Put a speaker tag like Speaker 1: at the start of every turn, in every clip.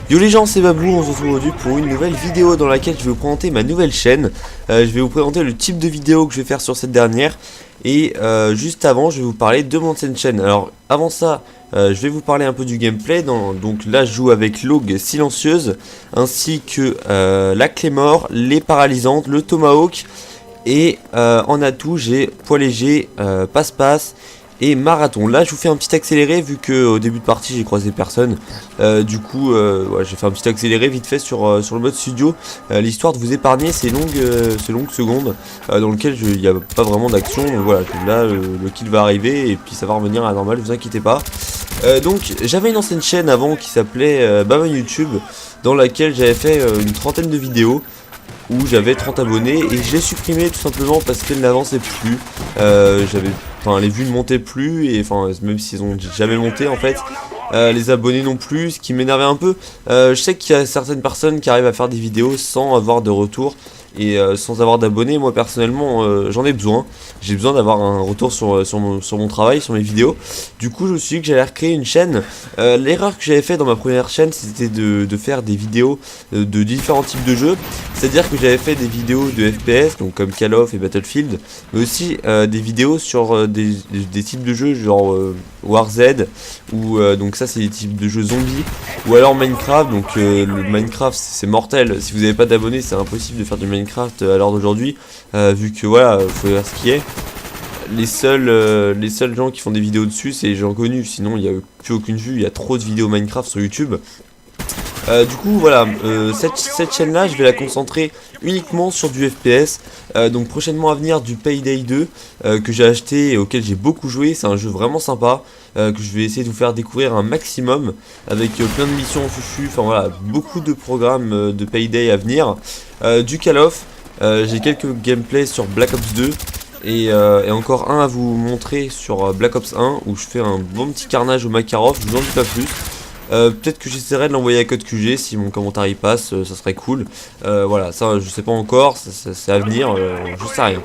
Speaker 1: Yo les gens, c'est Babou, on se retrouve aujourd'hui pour une nouvelle vidéo dans laquelle je vais vous présenter ma nouvelle chaîne. Je vais vous présenter le type de vidéo que je vais faire sur cette dernière. Et juste avant, je vais vous parler de mon ancienne chaîne. Alors avant ça, je vais vous parler un peu du gameplay. Donc là, je joue avec l'Aug silencieuse, ainsi que la Claymore, les paralysantes, le Tomahawk. Et en atout, j'ai poids léger, passe-passe et marathon. Là je vous fais un petit accéléré vu que au début de partie j'ai croisé personne. Du coup ouais, j'ai fait un petit accéléré vite fait sur le mode studio, l'histoire de vous épargner ces longues secondes dans lesquelles il n'y a pas vraiment d'action. Donc voilà, là le kill va arriver et puis ça va revenir à la normale, vous inquiétez pas. Donc j'avais une ancienne chaîne avant qui s'appelait Baba YouTube, dans laquelle j'avais fait une trentaine de vidéos où j'avais 30 abonnés et je l'ai supprimé tout simplement parce qu'elle n'avançait plus. Les vues ne montaient plus, et enfin même s'ils ont jamais monté en fait, les abonnés non plus, ce qui m'énervait un peu. Je sais qu'il y a certaines personnes qui arrivent à faire des vidéos sans avoir de retour et sans avoir d'abonnés. Moi personnellement j'en ai besoin, j'ai besoin d'avoir un retour sur mon travail, sur mes vidéos. Du coup je me suis dit que j'allais recréer une chaîne. L'erreur que j'avais fait dans ma première chaîne, c'était de faire des vidéos de différents types de jeux. C'est à dire que j'avais fait des vidéos de FPS, donc comme Call of et Battlefield, mais aussi des vidéos sur des types de jeux genre WarZ, ou donc ça c'est des types de jeux zombies, ou alors Minecraft. Donc le Minecraft c'est mortel, si vous n'avez pas d'abonnés c'est impossible de faire du Minecraft à l'heure d'aujourd'hui, vu que voilà, faut voir ce qui est. Les seuls gens qui font des vidéos dessus c'est les gens connus, sinon il n'y a plus aucune vue, il y a trop de vidéos Minecraft sur YouTube. Du coup voilà, cette chaîne là je vais la concentrer uniquement sur du FPS. Donc prochainement à venir du Payday 2 que j'ai acheté et auquel j'ai beaucoup joué. C'est un jeu vraiment sympa que je vais essayer de vous faire découvrir un maximum, avec plein de missions en fufu, enfin voilà, beaucoup de programmes de Payday à venir. Du Call of, j'ai quelques gameplays sur Black Ops 2 et encore un à vous montrer sur Black Ops 1 où je fais un bon petit carnage au Makarov, je vous en dis pas plus. Peut-être que j'essaierai de l'envoyer à code QG si mon commentaire y passe, ça serait cool. Voilà, ça je sais pas encore, c'est à venir, je sais rien.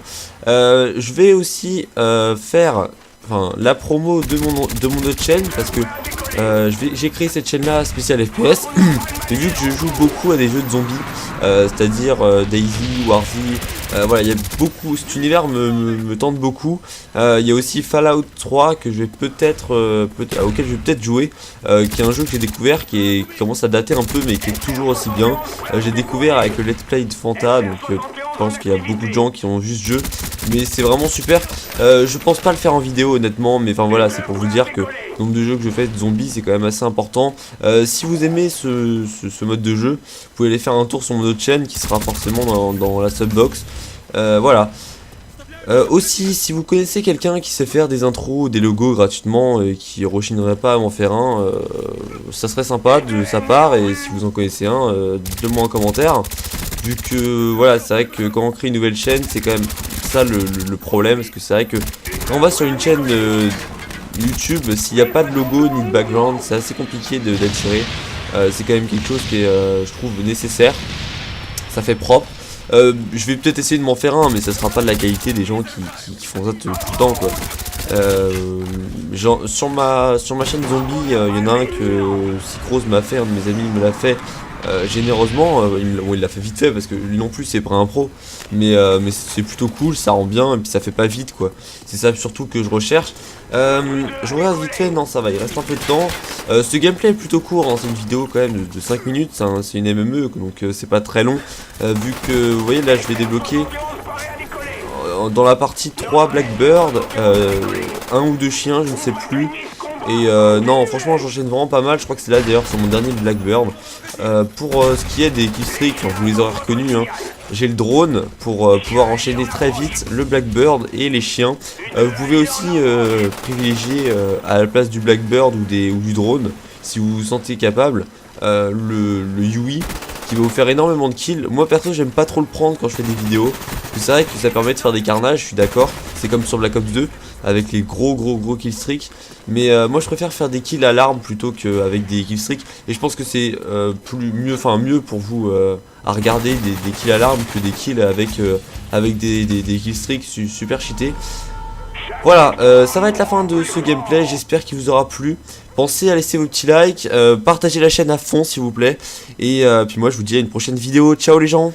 Speaker 1: Je vais aussi faire la promo de mon autre chaîne, parce que j'ai créé cette chaîne là spéciale FPS. Et vu que je joue beaucoup à des jeux de zombies, c'est-à-dire Daisy, Warzy, voilà, il y a beaucoup, cet univers me tente beaucoup. Il y a aussi Fallout 3 que je vais auquel je vais peut-être jouer, qui est un jeu que j'ai découvert, qui commence à dater un peu mais qui est toujours aussi bien. J'ai découvert avec le Let's Play de Fanta, donc je pense qu'il y a beaucoup de gens qui ont vu ce jeu, mais c'est vraiment super. Je pense pas le faire en vidéo honnêtement, mais enfin voilà, c'est pour vous dire que le nombre de jeux que je fais de zombies c'est quand même assez important. Si vous aimez ce mode de jeu, vous pouvez aller faire un tour sur mon autre chaîne qui sera forcément dans la subbox. Voilà. Aussi, si vous connaissez quelqu'un qui sait faire des intros ou des logos gratuitement et qui rechignerait pas à m'en faire un, ça serait sympa de sa part. Et si vous en connaissez un, dites-le moi en commentaire. Vu que voilà, c'est vrai que quand on crée une nouvelle chaîne, c'est quand même ça le problème, parce que c'est vrai que quand on va sur une chaîne YouTube, s'il n'y a pas de logo ni de background, c'est assez compliqué d'attirer. C'est quand même quelque chose qui est, je trouve, nécessaire. Ça fait propre. Je vais peut-être essayer de m'en faire un, mais ça sera pas de la qualité des gens qui font ça tout le temps, quoi. Genre, sur ma chaîne zombie, il y en a un que Sycrose m'a fait, un de mes amis me l'a fait généreusement. Il l'a fait vite fait parce que lui non plus c'est pas un pro, mais c'est plutôt cool, ça rend bien et puis ça fait pas vite, quoi. C'est ça surtout que je recherche. Je regarde vite fait, non ça va, il reste un peu de temps. Ce gameplay est plutôt court, hein, c'est une vidéo quand même de 5 minutes, c'est une MME, donc c'est pas très long. Vu que vous voyez là je vais débloquer dans la partie 3 Blackbird, un ou deux chiens, je ne sais plus. Et non, franchement j'enchaîne vraiment pas mal. Je crois que c'est là d'ailleurs, c'est mon dernier Blackbird. Pour ce qui est des killstreaks, vous les aurez reconnus, hein, j'ai le drone pour pouvoir enchaîner très vite le Blackbird et les chiens. Vous pouvez aussi privilégier à la place du Blackbird ou du drone, si vous vous sentez capable, le Yui, qui va vous faire énormément de kills. Moi perso j'aime pas trop le prendre quand je fais des vidéos, parce que c'est vrai que ça permet de faire des carnages, je suis d'accord. C'est comme sur Black Ops 2 avec les gros killstreaks, mais moi je préfère faire des kills à l'arme plutôt qu'avec des killstreaks, et je pense que c'est mieux pour vous à regarder des kills à l'arme que des kills avec des killstreaks super cheatés. Voilà, ça va être la fin de ce gameplay, j'espère qu'il vous aura plu. Pensez à laisser vos petits likes, partagez la chaîne à fond s'il vous plaît. Et puis moi je vous dis à une prochaine vidéo, ciao les gens.